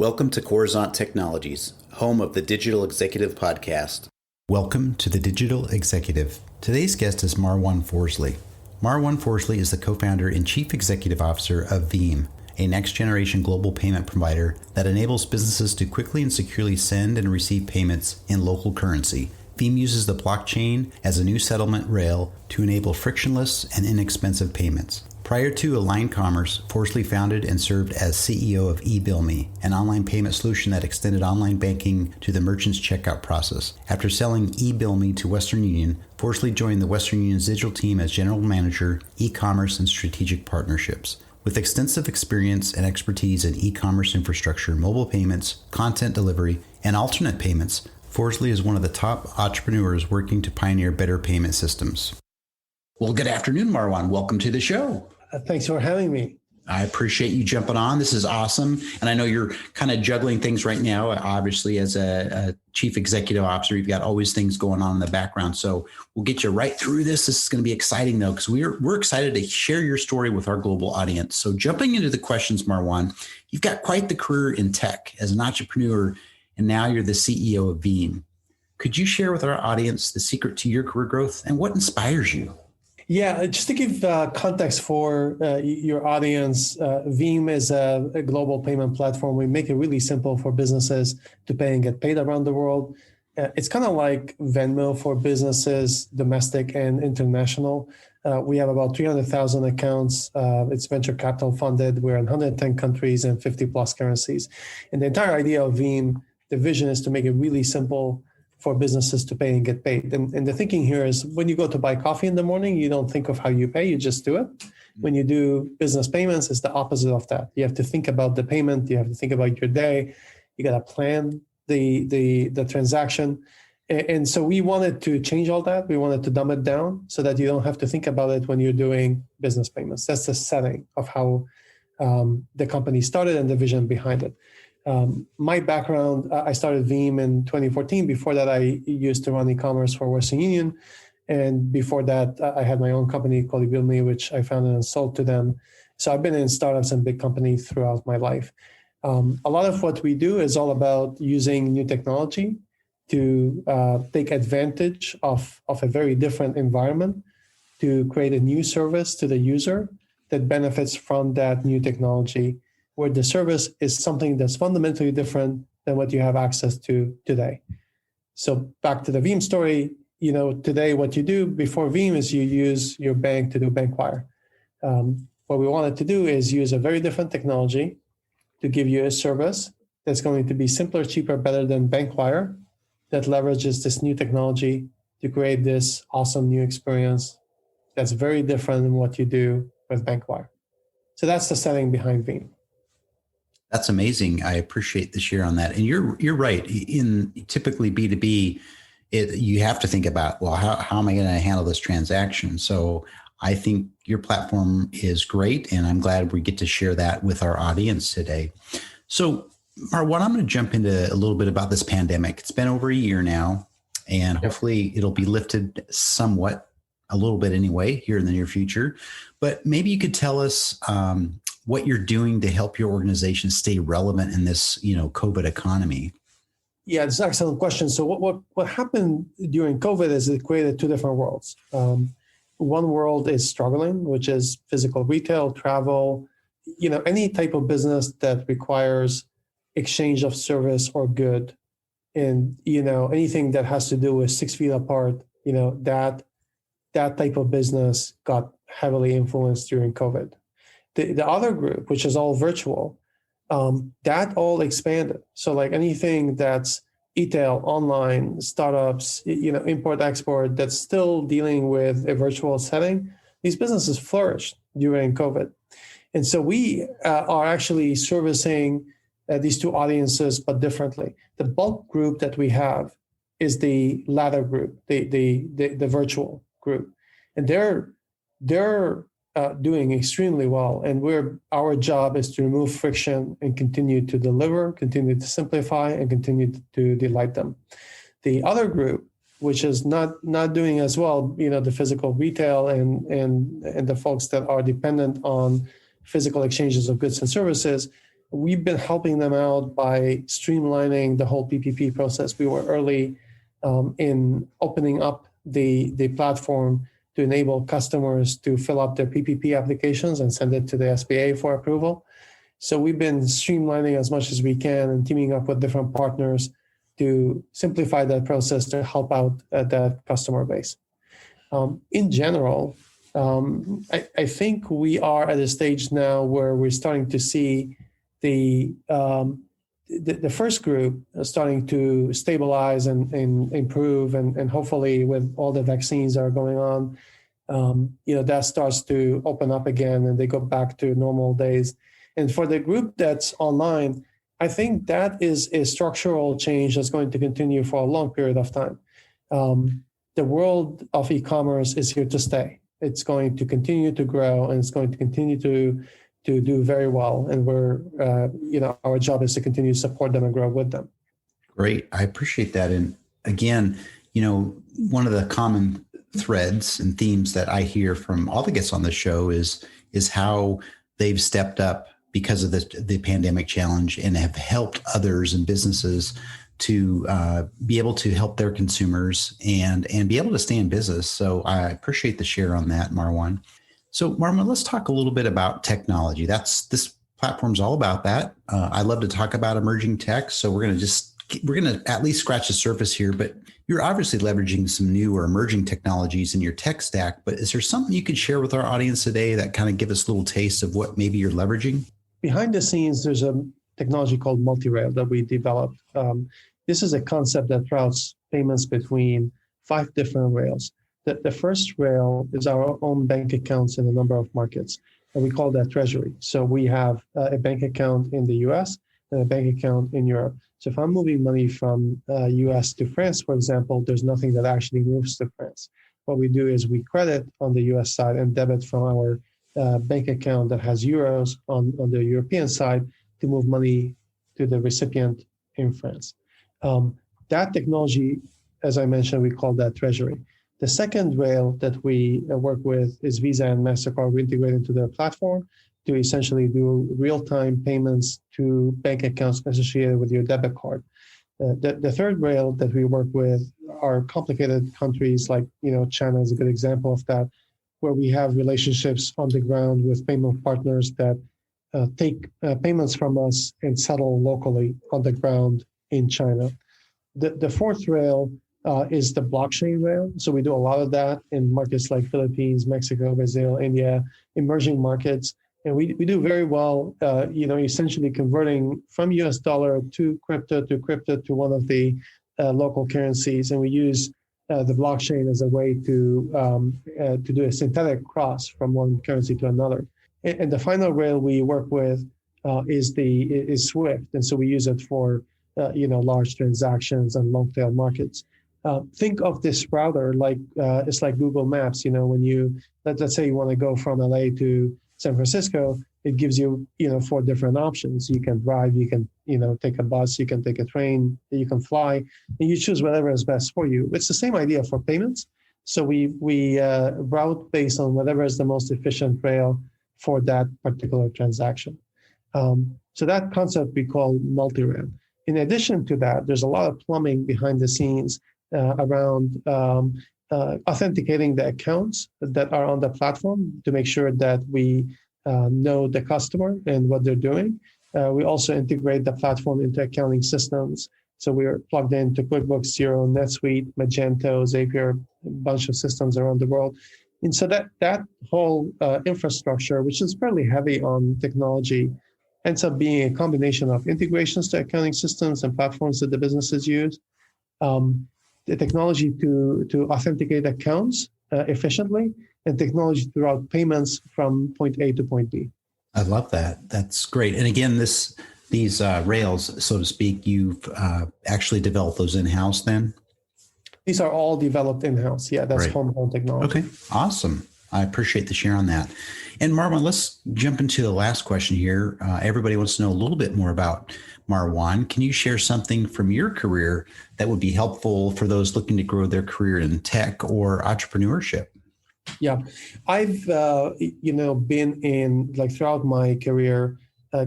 Welcome to Coruzant Technologies, home of the Digital Executive Podcast. Welcome to the Digital Executive. Today's guest is Marwan Forzley. Marwan Forzley is the co-founder and chief executive officer of Veem, a next-generation global payment provider that enables businesses to quickly and securely send and receive payments in local currency. Veem uses the blockchain as a new settlement rail to enable frictionless and inexpensive payments. Prior to Align Commerce, Forzley founded and served as CEO of eBillMe, an online payment solution that extended online banking to the merchant's checkout process. After selling eBillMe to Western Union, Forzley joined the Western Union's digital team as general manager, e-commerce, and strategic partnerships. With extensive experience and expertise in e-commerce infrastructure, mobile payments, content delivery, and alternate payments, Forzley is one of the top entrepreneurs working to pioneer better payment systems. Well, good afternoon, Marwan. Welcome to the show. Thanks for having me. I appreciate you jumping on. This is awesome. And I know you're kind of juggling things right now. Obviously, as a chief executive officer, you've got always things going on in the background. So we'll get you right through this. This is going to be exciting, though, because we're excited to share your story with our global audience. So jumping into the questions, Marwan, you've got quite the career in tech as an entrepreneur, and now you're the CEO of Veem. Could you share with our audience the secret to your career growth and what inspires you? Yeah, just to give context for your audience, Veem is a global payment platform. We make it really simple for businesses to pay and get paid around the world. It's kind of like Venmo for businesses, domestic and international. We have about 300,000 accounts. It's venture capital funded. We're in 110 countries and 50 plus currencies. And the entire idea of Veem, the vision is to make it really simple for businesses to pay and get paid. And the thinking here is when you go to buy coffee in the morning, you don't think of how you pay, you just do it. When you do business payments, it's the opposite of that. You have to think about the payment, you have to think about your day, you got to plan the transaction. And so we wanted to change all that. We wanted to dumb it down so that you don't have to think about it when you're doing business payments. That's the setting of how the company started and the vision behind it. My background, I started Veem in 2014. Before that, I used to run e-commerce for Western Union. And before that, I had my own company called eBillMe, which I founded and sold to them. So I've been in startups and big companies throughout my life. A lot of what we do is all about using new technology to take advantage of a very different environment to create a new service to the user that benefits from that new technology, where the service is something that's fundamentally different than what you have access to today. So back to the Veem story, today what you do before Veem is you use your bank to do bank wire. What we wanted to do is use a very different technology to give you a service that's going to be simpler, cheaper, better than bank wire, that leverages this new technology to create this awesome new experience that's very different than what you do with bank wire. So that's the setting behind Veem. That's amazing. I appreciate the share on that. And you're right. In typically B2B, you have to think about, well, how am I going to handle this transaction? So I think your platform is great, and I'm glad we get to share that with our audience today. So, Marwan, I'm going to jump into a little bit about this pandemic. It's been over a year now, and hopefully it'll be lifted somewhat, a little bit anyway, here in the near future. But maybe you could tell us what you're doing to help your organization stay relevant in this, COVID economy. Yeah, it's an excellent question. So what happened during COVID is it created two different worlds. One world is struggling, which is physical retail, travel, any type of business that requires exchange of service or good. And, anything that has to do with 6 feet apart, that type of business got heavily influenced during COVID. The other group, which is all virtual, that all expanded. So like anything that's e-tail, online, startups, import, export, that's still dealing with a virtual setting, these businesses flourished during COVID. And so we are actually servicing these two audiences, but differently. The bulk group that we have is the latter group, the virtual group. And they're doing extremely well. And our job is to remove friction and continue to deliver, continue to simplify, and continue to delight them. The other group, which is not doing as well, the physical retail and the folks that are dependent on physical exchanges of goods and services, we've been helping them out by streamlining the whole PPP process. We were early in opening up the platform to enable customers to fill up their PPP applications and send it to the SBA for approval. So we've been streamlining as much as we can and teaming up with different partners to simplify that process to help out that customer base. In general, I think we are at a stage now where we're starting to see the first group starting to stabilize and improve, and hopefully with all the vaccines that are going on, that starts to open up again and they go back to normal days. And for the group that's online, I think that is a structural change that's going to continue for a long period of time. The world of e-commerce is here to stay. It's going to continue to grow and it's going to continue to do very well. And our job is to continue to support them and grow with them. Great. I appreciate that. And again, one of the common threads and themes that I hear from all the guests on the show is how they've stepped up because of the pandemic challenge and have helped others and businesses to be able to help their consumers and be able to stay in business. So I appreciate the share on that, Marwan. So Marwan, let's talk a little bit about technology. This platform's all about that. I love to talk about emerging tech. So we're going to at least scratch the surface here, but you're obviously leveraging some new or emerging technologies in your tech stack. But is there something you could share with our audience today that kind of give us a little taste of what maybe you're leveraging? Behind the scenes, there's a technology called multi-rail that we developed. This is a concept that routes payments between 5 different rails. The first rail is our own bank accounts in a number of markets, and we call that treasury. So we have a bank account in the US and a bank account in Europe. So if I'm moving money from US to France, for example, there's nothing that actually moves to France. What we do is we credit on the US side and debit from our bank account that has euros on the European side to move money to the recipient in France. That technology, as I mentioned, we call that treasury. The second rail that we work with is Visa and MasterCard. We integrate into their platform to essentially do real-time payments to bank accounts associated with your debit card. The third rail that we work with are complicated countries like, China is a good example of that, where we have relationships on the ground with payment partners that take payments from us and settle locally on the ground in China. The fourth rail is the blockchain rail. So we do a lot of that in markets like Philippines, Mexico, Brazil, India, emerging markets. And we do very well, essentially converting from US dollar to crypto to one of the local currencies. And we use the blockchain as a way to do a synthetic cross from one currency to another. And the final rail we work with is Swift. And so we use it for large transactions and long tail markets. Think of this router like it's like Google Maps. When let's say you want to go from LA to San Francisco, it gives you 4 different options. You can drive, you can take a bus, you can take a train, you can fly, and you choose whatever is best for you. It's the same idea for payments. So we route based on whatever is the most efficient rail for that particular transaction. So that concept we call multi-rail. In addition to that, there's a lot of plumbing behind the scenes around authenticating the accounts that are on the platform to make sure that we know the customer and what they're doing. We also integrate the platform into accounting systems. So we are plugged into QuickBooks, Xero, NetSuite, Magento, Zapier, a bunch of systems around the world. And so that whole infrastructure, which is fairly heavy on technology, ends up being a combination of integrations to accounting systems and platforms that the businesses use, the technology to authenticate accounts efficiently, and technology to route payments from point A to point B. I love that. That's great. And again, these rails, so to speak, you've actually developed those in-house then? These are all developed in-house. Yeah, that's homegrown technology. Okay, awesome. I appreciate the share on that. And Marwan, let's jump into the last question here. Everybody wants to know a little bit more about Marwan. Can you share something from your career that would be helpful for those looking to grow their career in tech or entrepreneurship? Yeah, I've been in throughout my career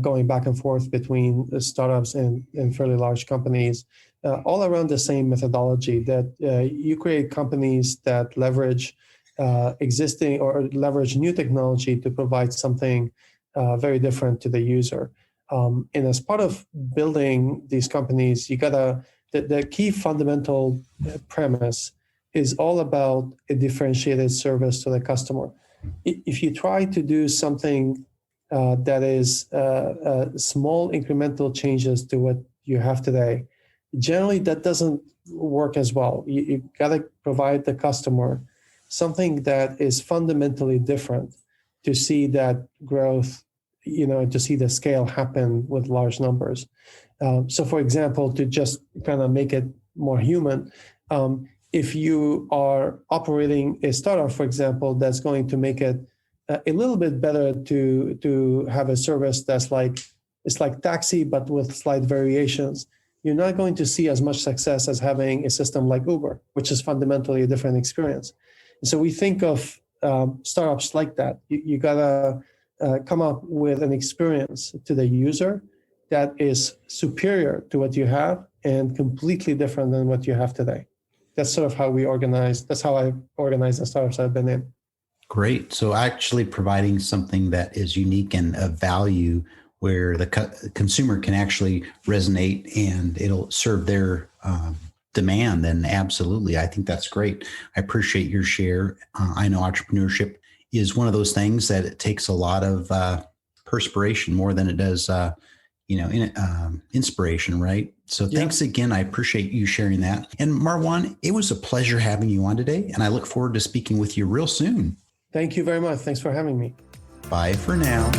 going back and forth between startups and fairly large companies, all around the same methodology that you create companies that leverage existing or leverage new technology to provide something very different to the user. And as part of building these companies, the key fundamental premise is all about a differentiated service to the customer. If you try to do something that is small incremental changes to what you have today, generally that doesn't work as well. You got to provide the customer something that is fundamentally different to see that growth, to see the scale happen with large numbers. So for example, to just kind of make it more human, if you are operating a startup, for example, that's going to make it a little bit better to have a service that's it's like taxi, but with slight variations, you're not going to see as much success as having a system like Uber, which is fundamentally a different experience. And so we think of startups like that. You gotta come up with an experience to the user that is superior to what you have and completely different than what you have today. That's sort of how we organize. That's how I organize the startups I've been in. Great. So actually providing something that is unique and of value where the consumer can actually resonate and it'll serve their demand, then absolutely. I think that's great. I appreciate your share. I know entrepreneurship is one of those things that it takes a lot of perspiration more than it does, inspiration, right? So thanks again. I appreciate you sharing that. And Marwan, it was a pleasure having you on today, and I look forward to speaking with you real soon. Thank you very much. Thanks for having me. Bye for now.